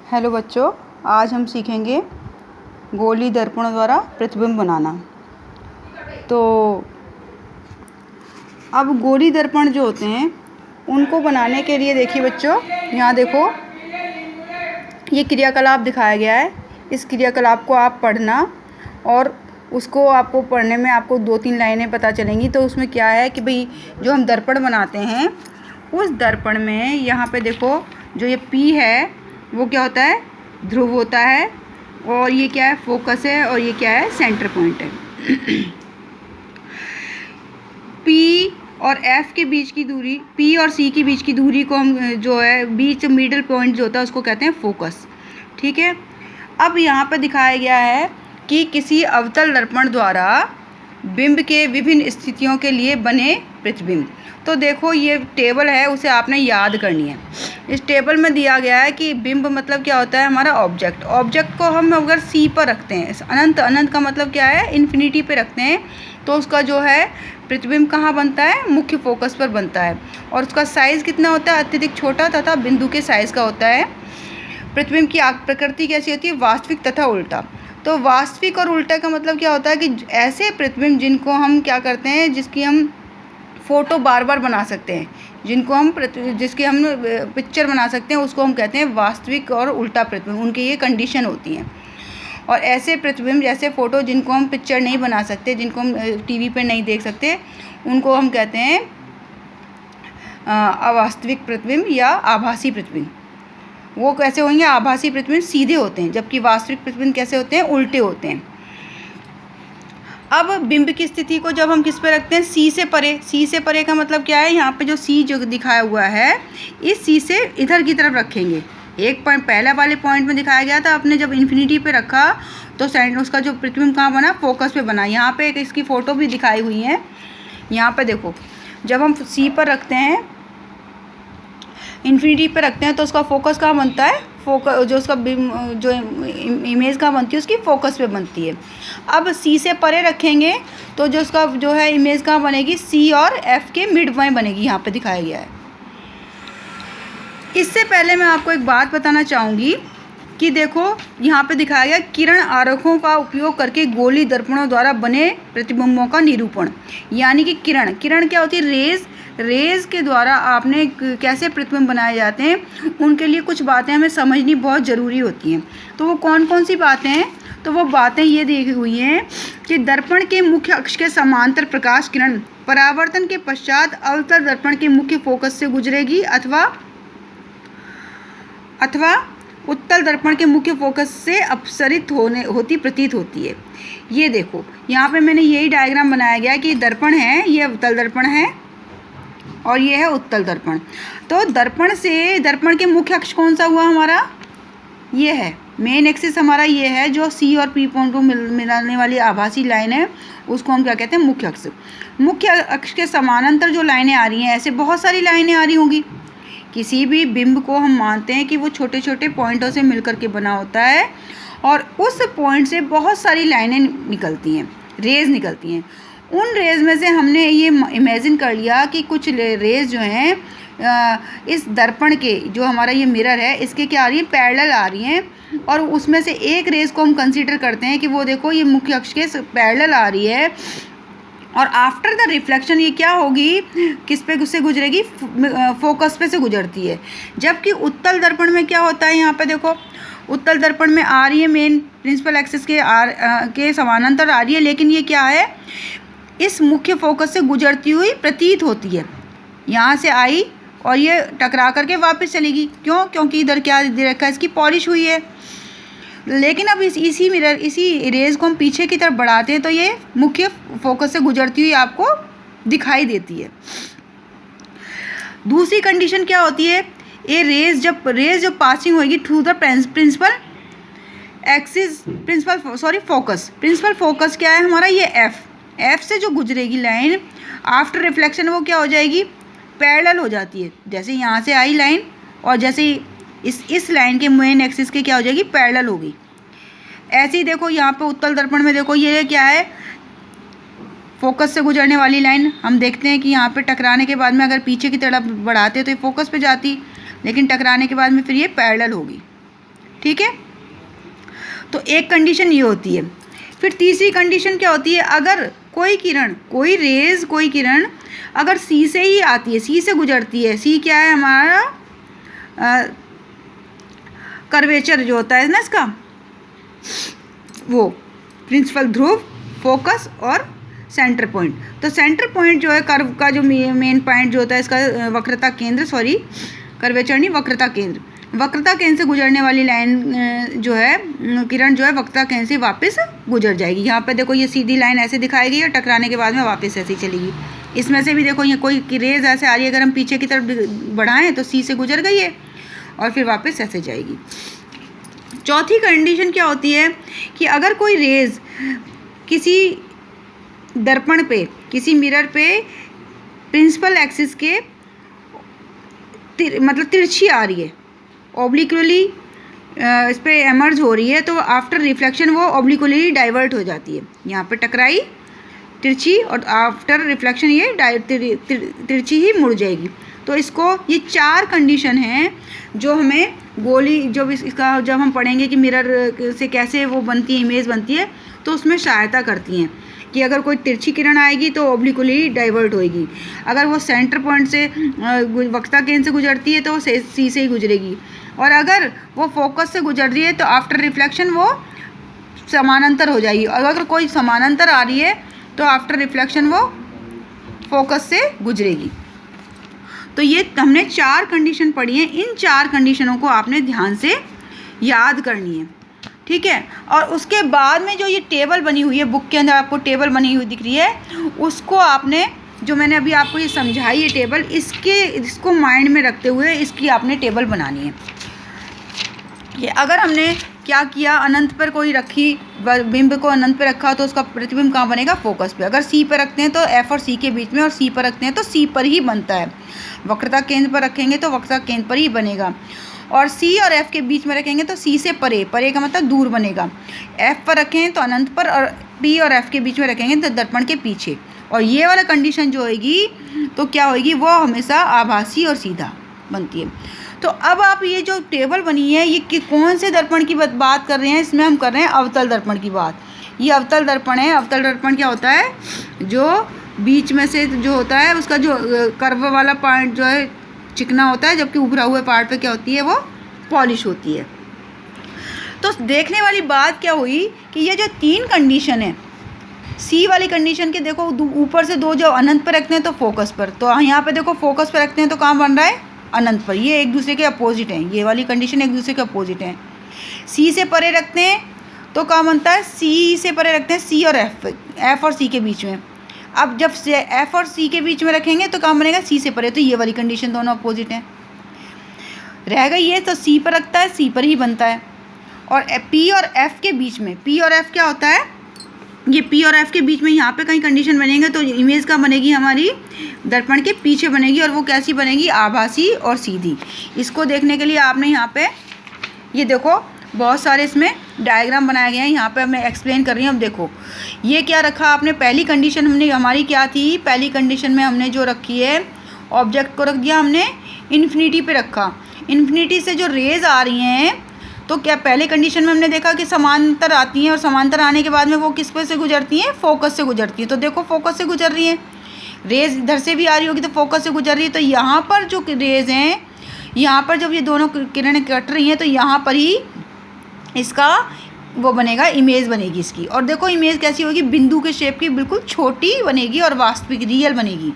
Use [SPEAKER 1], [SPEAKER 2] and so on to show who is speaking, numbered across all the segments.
[SPEAKER 1] Hello बच्चों, आज हम सीखेंगे गोली दर्पण द्वारा प्रतिबिंब बनाना। तो अब गोली दर्पण जो होते हैं उनको बनाने के लिए देखिए बच्चों, यहाँ देखो ये क्रियाकलाप दिखाया गया है। इस क्रियाकलाप को आप पढ़ना और उसको आपको पढ़ने में आपको 2-3 लाइनें पता चलेंगी। तो उसमें क्या है कि भाई जो हम दर्पण बनाते हैं उस दर्पण में यहाँ पे देखो जो ये P है वो क्या होता है, ध्रुव होता है, और ये क्या है, फोकस है, और ये क्या है, सेंटर पॉइंट है। P और F के बीच की दूरी, P और C के बीच की दूरी को हम जो है बीच मिडल पॉइंट जो होता है उसको कहते हैं फोकस। ठीक है। अब यहाँ पर दिखाया गया है कि किसी अवतल दर्पण द्वारा बिंब के विभिन्न स्थितियों के लिए बने प्रतिबिंब। तो देखो ये टेबल है, उसे आपने याद करनी है। इस टेबल में दिया गया है कि बिंब मतलब क्या होता है, हमारा ऑब्जेक्ट। ऑब्जेक्ट को हम अगर C पर रखते हैं, अनंत, अनंत का मतलब क्या है, इन्फिनिटी पे रखते हैं, तो उसका जो है प्रतिबिंब कहाँ बनता है, मुख्य फोकस पर बनता है। और उसका साइज़ कितना होता है, अत्यधिक छोटा तथा बिंदु के साइज़ का होता है। प्रतिबिंब की प्रकृति कैसी होती है, वास्तविक तथा उल्टा। तो वास्तविक और उल्टा का मतलब क्या होता है कि ऐसे प्रतिबिंब जिनको हम क्या करते हैं, जिसकी हम फ़ोटो बार बार बना सकते हैं, जिसकी हम पिक्चर बना सकते हैं, उसको हम कहते हैं वास्तविक और उल्टा प्रतिबिंब। उनकी ये कंडीशन होती हैं। और ऐसे प्रतिबिंब जैसे फ़ोटो जिनको हम पिक्चर नहीं बना सकते, जिनको हम टीवी पे नहीं देख सकते, उनको हम कहते हैं अवास्तविक प्रतिबिंब या आभासी प्रतिबिंब। वो कैसे होंगे, आभासी प्रतिबिंब सीधे होते हैं, जबकि वास्तविक प्रतिबिंब कैसे होते हैं, उल्टे होते हैं। अब बिंब की स्थिति को जब हम किस पे रखते हैं, C से परे। C से परे का मतलब क्या है, यहाँ पे जो C जो दिखाया हुआ है, इस C से इधर की तरफ रखेंगे। एक पॉइंट पहला वाले पॉइंट में दिखाया गया था, आपने जब इन्फिनिटी पे रखा तो सेंटर उसका जो प्रतिबिंब कहाँ बना, फोकस पे बना। यहाँ पे एक इसकी फ़ोटो भी दिखाई हुई है। यहाँ पे देखो, जब हम C पर रखते हैं, इन्फिनिटी पे रखते हैं, तो उसका फोकस कहाँ बनता है, फोकस जो उसका जो इमेज कहाँ बनती है, उसकी फोकस पे बनती है। अब C से परे रखेंगे तो जो उसका जो है इमेज कहाँ बनेगी, C और F के मिड में बनेगी। यहाँ पे दिखाया गया है। इससे पहले मैं आपको एक बात बताना चाहूँगी कि देखो यहाँ पे दिखाया गया किरण आरेखों का उपयोग करके गोली दर्पणों द्वारा बने प्रतिबिंबों का निरूपण। यानी कि किरण क्या होती है, रेज़ के द्वारा आपने कैसे प्रतिबिंब बनाए जाते हैं, उनके लिए कुछ बातें हमें समझनी बहुत ज़रूरी होती हैं। तो वो कौन कौन सी बातें हैं, तो वो बातें ये दी हुई हैं कि दर्पण के मुख्य अक्ष के समांतर प्रकाश किरण परावर्तन के पश्चात अवतल दर्पण के मुख्य फोकस से गुजरेगी अथवा उत्तल दर्पण के मुख्य फोकस से अपसरित होती प्रतीत होती है। ये देखो यहाँ पे मैंने यही डायग्राम बनाया गया कि दर्पण है, ये अवतल दर्पण है और ये है उत्तल दर्पण। तो दर्पण के मुख्य अक्ष कौन सा हुआ हमारा, ये है मेन एक्सिस हमारा, ये है जो C और P पॉइंट को मिलाने वाली आभासी लाइन है, उसको हम क्या कहते हैं, मुख्य अक्ष। मुख्य अक्ष के समानांतर जो लाइनें आ रही हैं, ऐसे बहुत सारी लाइनें आ रही होंगी। किसी भी बिंब को हम मानते हैं कि वो छोटे छोटे पॉइंटों से मिलकर के बना होता है, और उस पॉइंट से बहुत सारी लाइनें निकलती हैं, रेज़ निकलती हैं। उन रेज़ में से हमने ये इमेजिन कर लिया कि कुछ रेज़ जो हैं इस दर्पण के, जो हमारा ये मिरर है, इसके क्या आ रही है, पैरेलल आ रही हैं, और उसमें से एक रेज़ को हम कंसीडर करते हैं कि वो देखो ये मुख्य अक्ष के पैरेलल आ रही है, और आफ्टर द रिफ्लेक्शन ये क्या होगी, किस पे उससे गुजरेगी, फोकस पे से गुजरती है। जबकि उत्तल दर्पण में क्या होता है, यहाँ पे देखो उत्तल दर्पण में आ रही है मेन प्रिंसिपल एक्सिस के समानांतर आ रही है, लेकिन ये क्या है, इस मुख्य फोकस से गुजरती हुई प्रतीत होती है। यहाँ से आई और ये टकरा करके वापस चलेगी, क्यों, क्योंकि इधर क्या दे रखा है, इसकी पॉलिश हुई है। लेकिन अब इसी रेज़ को हम पीछे की तरफ बढ़ाते हैं तो ये मुख्य फोकस से गुजरती हुई आपको दिखाई देती है। दूसरी कंडीशन क्या होती है, ये रेज़ जब पासिंग होगी थ्रू द प्रिंसिपल फोकस क्या है हमारा, ये F से जो गुजरेगी लाइन आफ्टर रिफ्लेक्शन, वो क्या हो जाएगी, पैरेलल हो जाती है। जैसे यहाँ से आई लाइन और जैसे इस लाइन के मेन एक्सिस के क्या हो जाएगी, पैरेलल होगी। ऐसे ही देखो यहाँ पे उत्तल दर्पण में देखो ये क्या है, फोकस से गुजरने वाली लाइन। हम देखते हैं कि यहाँ पे टकराने के बाद में अगर पीछे की तरफ बढ़ाते तो ये फोकस पे जाती, लेकिन टकराने के बाद में फिर ये पैरेलल होगी। ठीक है, तो एक कंडीशन ये होती है। फिर तीसरी कंडीशन क्या होती है, अगर कोई किरण अगर सी से ही आती है, सी से गुजरती है, सी क्या है हमारा कर्वेचर जो होता है ना इसका, वो प्रिंसिपल ध्रुव, फोकस और सेंटर पॉइंट। तो सेंटर पॉइंट जो है कर्व का जो मेन पॉइंट जो होता है इसका वक्रता केंद्र, कर्वेचर नहीं, वक्रता केंद्र से गुजरने वाली लाइन जो है, किरण जो है वक्रता केंद्र से वापस गुजर जाएगी। यहाँ पे देखो ये सीधी लाइन ऐसे दिखाई गई और टकराने के बाद में वापस ऐसे ही चलेगी। इसमें से भी देखो ये कोई रेज ऐसे आ रही है, अगर हम पीछे की तरफ बढ़ाएं तो सी से गुजर गई है और फिर वापस ऐसे जाएगी। चौथी कंडीशन क्या होती है कि अगर कोई रेज किसी दर्पण पे, किसी मिरर पे प्रिंसिपल एक्सिस के मतलब तिरछी आ रही है, ऑब्लिक्वली इस पर एमर्ज हो रही है, तो आफ्टर रिफ्लेक्शन वो ऑब्लिक्वली डाइवर्ट हो जाती है। यहाँ पे टकराई तिरछी और आफ्टर रिफ्लेक्शन ये तिरछी ही मुड़ जाएगी। तो इसको ये 4 कंडीशन हैं जो हमें गोली इसका जब हम पढ़ेंगे कि मिरर से कैसे वो बनती है, इमेज बनती है, तो उसमें सहायता करती हैं कि अगर कोई तिरछी किरण आएगी तो ऑब्लिक्वली डाइवर्ट होएगी, अगर वो सेंटर पॉइंट से वक्रता केंद्र से गुजरती है तो वो सी से ही गुजरेगी, और अगर वो फोकस से गुजर रही है तो आफ्टर रिफ्लेक्शन वो समानांतर हो जाएगी, और अगर कोई समानांतर आ रही है तो आफ्टर रिफ्लेक्शन वो फोकस से गुजरेगी। तो ये हमने 4 कंडीशन पढ़ी हैं। इन 4 कंडीशनों को आपने ध्यान से याद करनी है, ठीक है। और उसके बाद में जो ये टेबल बनी हुई है, बुक के अंदर आपको टेबल बनी हुई दिख रही है, उसको आपने, जो मैंने अभी आपको ये समझाई है टेबल, इसको माइंड में रखते हुए इसकी आपने टेबल बनानी है। ये अगर हमने क्या किया, अनंत पर कोई रखी बिंब को अनंत पर रखा तो उसका प्रतिबिंब कहाँ बनेगा, फोकस पे। अगर सी पर रखते हैं तो एफ और सी के बीच में, और सी पर रखते हैं तो सी पर ही बनता है। वक्रता केंद्र पर रखेंगे तो वक्रता केंद्र पर ही बनेगा, और सी और एफ के बीच में रखेंगे तो सी से परे, परे का मतलब दूर बनेगा। एफ पर रखें तो अनंत पर, और पी और एफ के बीच में रखेंगे तो दर्पण के पीछे। और ये वाला कंडीशन जो होगी तो क्या होगी, वो हमेशा आभासी और सीधा बनती है। तो अब आप ये जो टेबल बनी है ये कि कौन से दर्पण की बात कर रहे हैं, इसमें हम कर रहे हैं अवतल दर्पण की बात। ये अवतल दर्पण है। अवतल दर्पण क्या होता है, जो बीच में से जो होता है उसका जो कर्व वाला पार्ट जो है चिकना होता है, जबकि उभरा हुए पार्ट पे क्या होती है, वो पॉलिश होती है। तो देखने वाली बात क्या हुई कि ये जो 3 कंडीशन है, सी वाली कंडीशन के देखो ऊपर से 2 जो अनंत पर रखते हैं तो फोकस पर, तो यहाँ पे देखो फोकस पर रखते हैं तो कहाँ बन रहा है, अनंत पर। ये एक दूसरे के अपोजिट हैं, ये वाली कंडीशन एक दूसरे के अपोजिट हैं। सी से परे रखते हैं तो कहाँ बनता है, सी से परे रखते हैं सी और एफ और सी के बीच में। अब जब एफ और सी के बीच में रखेंगे तो कहाँ बनेगा, सी से परे। तो ये वाली कंडीशन दोनों अपोजिट हैं। रह गई ये, तो सी पर रखता है, सी पर ही बनता है। और पी और एफ के बीच में, पी और एफ क्या होता है, ये पी और एफ के बीच में यहाँ पे कहीं कंडीशन बनेंगे तो इमेज का बनेगी हमारी दर्पण के पीछे बनेगी, और वो कैसी बनेगी, आभासी और सीधी। इसको देखने के लिए आपने यहाँ पे ये देखो बहुत सारे इसमें डायग्राम बनाए गए हैं, यहाँ पे मैं एक्सप्लेन कर रही हूँ। अब देखो ये क्या रखा आपने, पहली कंडीशन हमने हमारी क्या थी, पहली कंडीशन में हमने जो रखी है, ऑब्जेक्ट को रख दिया हमने इन्फिनिटी पे रखा। इन्फिनिटी से जो रेज आ रही हैं तो क्या पहले कंडीशन में हमने देखा कि समांतर आती हैं, और समांतर आने के बाद में वो किस पे से गुजरती हैं, फोकस से गुजरती हैं। तो देखो फोकस से गुजर रही हैं, रेज इधर से भी आ रही होगी तो फोकस से गुजर रही है। तो यहाँ पर जो रेज हैं, यहाँ पर जब ये दोनों किरणें कट रही हैं तो यहाँ पर ही इसका वो बनेगा, इमेज बनेगी इसकी। और देखो इमेज कैसी होगी, बिंदु के शेप की, बिल्कुल छोटी बनेगी और वास्तविक रियल बनेगी।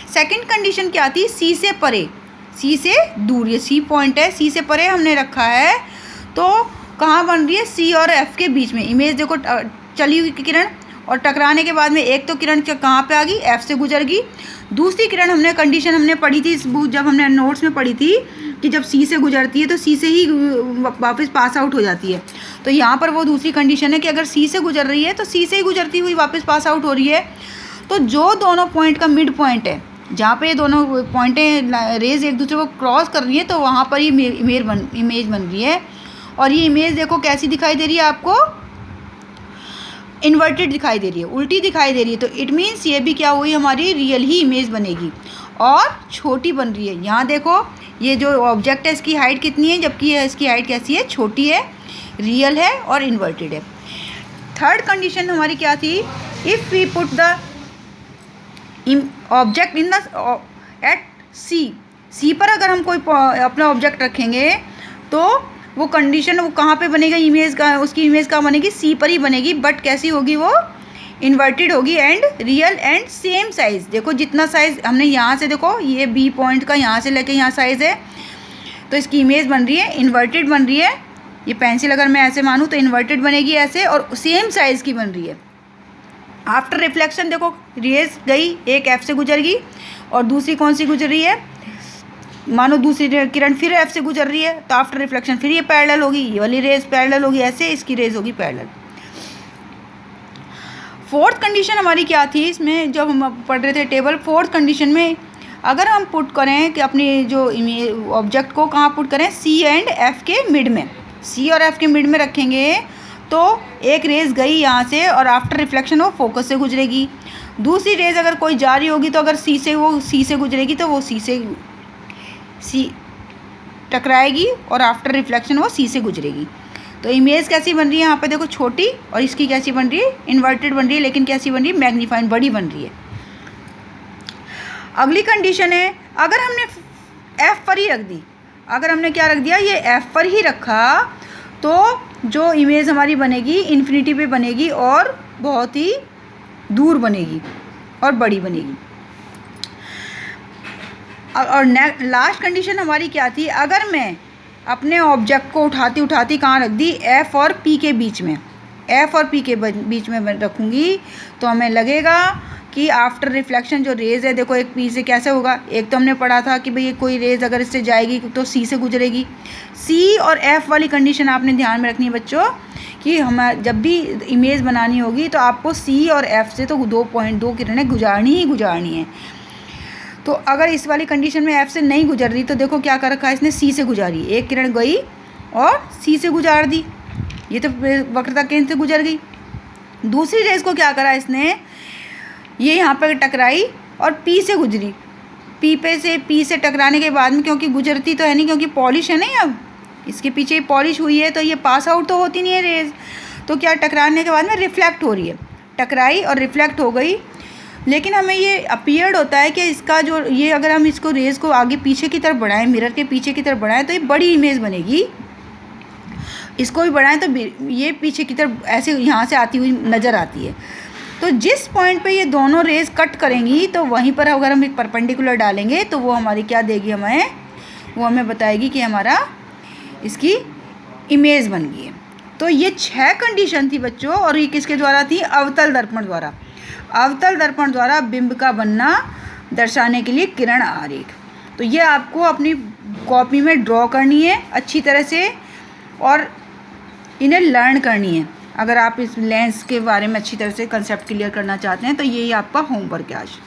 [SPEAKER 1] सेकंड कंडीशन क्या थी, सी से परे, सी से दूर, ये सी पॉइंट है, सी से परे हमने रखा है तो कहाँ बन रही है, सी और एफ के बीच में। इमेज देखो चली हुई किरण, और टकराने के बाद में एक तो किरण कहाँ पे आ गई, एफ से गुजर गई। दूसरी किरण हमने कंडीशन हमने पढ़ी थी जब हमने नोट्स में पढ़ी थी कि जब सी से गुजरती है तो सी से ही वापस पास आउट हो जाती है। तो यहाँ पर वो दूसरी कंडीशन है कि अगर सी से गुजर रही है तो सी से ही गुजरती हुई वापस पास आउट हो रही है। तो जो दोनों पॉइंट का मिड पॉइंट है, जहाँ पे ये दोनों पॉइंटें रेज एक दूसरे को क्रॉस कर रही है, तो वहाँ पर ही इमेज बन रही है। और ये इमेज देखो कैसी दिखाई दे रही है आपको, इन्वर्टेड दिखाई दे रही है, उल्टी दिखाई दे रही है। तो इट मीन्स ये भी क्या हुई, हमारी रियल ही इमेज बनेगी और छोटी बन रही है। यहाँ देखो ये जो ऑब्जेक्ट है इसकी हाइट कितनी है, जबकि इसकी हाइट कैसी है, छोटी है, रियल है और इन्वर्टेड है। थर्ड कंडीशन हमारी क्या थी, if we put the object in the at C पर अगर हम कोई अपना ऑब्जेक्ट रखेंगे तो वो कंडीशन वो कहाँ पे बनेगा, इमेज का, उसकी इमेज कहाँ बनेगी, सी पर ही बनेगी, बट कैसी होगी वो, इन्वर्टेड होगी and real and same size. देखो जितना साइज़ हमने यहाँ से, देखो ये बी पॉइंट का यहाँ से लेके यहाँ साइज़ है, तो इसकी इमेज बन रही है, इन्वर्टेड बन रही है। ये पेंसिल अगर मैं ऐसे मानूँ तो इन्वर्टेड बनेगी ऐसे, और सेम साइज़ की बन रही है। आफ्टर रिफ्लेक्शन देखो रेज गई, एक एफ से गुजर गई और दूसरी कौन सी गुजर रही है, मानो दूसरी किरण फिर एफ से गुजर रही है, तो आफ्टर रिफ्लेक्शन फिर ये पैरेलल होगी, ये वाली रेज पैरेलल होगी ऐसे, इसकी रेज होगी पैरेलल। फोर्थ कंडीशन हमारी क्या थी इसमें, जब हम पढ़ रहे थे टेबल, फोर्थ कंडीशन में अगर हम पुट करें कि अपनी जो ऑब्जेक्ट को कहाँ पुट करें, सी एंड एफ के मिड में, सी और एफ के मिड में रखेंगे तो एक रेज गई यहाँ से और आफ्टर रिफ्लेक्शन वो फोकस से गुजरेगी। दूसरी रेज अगर कोई जा रही होगी तो अगर सी से गुजरेगी तो वो सी टकराएगी और आफ्टर रिफ्लेक्शन वो सी से गुजरेगी। तो इमेज कैसी बन रही है यहाँ पे देखो, छोटी, और इसकी कैसी बन रही है, इन्वर्टेड बन रही है, लेकिन कैसी बन रही है, मैग्नीफाइड, बड़ी बन रही है। अगली कंडीशन है, अगर हमने एफ पर ही रख दी, अगर हमने क्या रख दिया, ये एफ पर ही रखा, तो जो इमेज हमारी बनेगी इन्फिनिटी पे बनेगी और बहुत ही दूर बनेगी और बड़ी बनेगी। और लास्ट कंडीशन हमारी क्या थी, अगर मैं अपने ऑब्जेक्ट को उठाती कहाँ रख दी, एफ़ और पी के बीच में, एफ़ और पी के बीच में रखूँगी, तो हमें लगेगा कि आफ्टर रिफ्लेक्शन जो रेज़ है, देखो एक पी से कैसे होगा, एक तो हमने पढ़ा था कि भाई कोई रेज़ अगर इससे जाएगी तो सी से गुजरेगी। सी और एफ़ वाली कंडीशन आपने ध्यान में रखनी है बच्चों, कि हम जब भी इमेज बनानी होगी तो आपको सी और एफ़ से तो 2.2 किरणें गुजारनी ही गुजारनी है। तो अगर इस वाली कंडीशन में एफ से नहीं गुजर रही तो देखो क्या कर रखा है इसने, सी से गुजारी, एक किरण गई और सी से गुजार दी, ये तो वक्रता केंद्र से गुजर गई। दूसरी रेस को क्या करा इसने, ये यहाँ पर टकराई और पी से गुजरी, पी से टकराने के बाद में, क्योंकि गुजरती तो है नहीं, क्योंकि पॉलिश है नहीं, अब इसके पीछे पॉलिश हुई है तो ये पास आउट तो होती नहीं है रेस, तो क्या टकराने के बाद में रिफ्लेक्ट हो रही है, टकराई और रिफ्लेक्ट हो गई। लेकिन हमें ये अपीयर्ड होता है कि इसका जो ये, अगर हम इसको रेज़ को आगे पीछे की तरफ बढ़ाएं, मिरर के पीछे की तरफ बढ़ाएं तो ये बड़ी इमेज बनेगी, इसको भी बढ़ाएं तो ये पीछे की तरफ ऐसे यहाँ से आती हुई नज़र आती है। तो जिस पॉइंट पे ये दोनों रेज़ कट करेंगी तो वहीं पर अगर हम एक परपेंडिकुलर डालेंगे तो वो हमारी क्या देगी, वो हमें बताएगी कि हमारा इसकी इमेज बन गई है। तो ये 6 कंडीशन थी बच्चों, और ये किसके द्वारा थी, अवतल दर्पण द्वारा। अवतल दर्पण द्वारा बिंब का बनना दर्शाने के लिए किरण आरेख। तो ये आपको अपनी कॉपी में ड्रॉ करनी है अच्छी तरह से और इन्हें लर्न करनी है। अगर आप इस लेंस के बारे में अच्छी तरह से कंसेप्ट क्लियर करना चाहते हैं तो यही आपका होमवर्क है आज।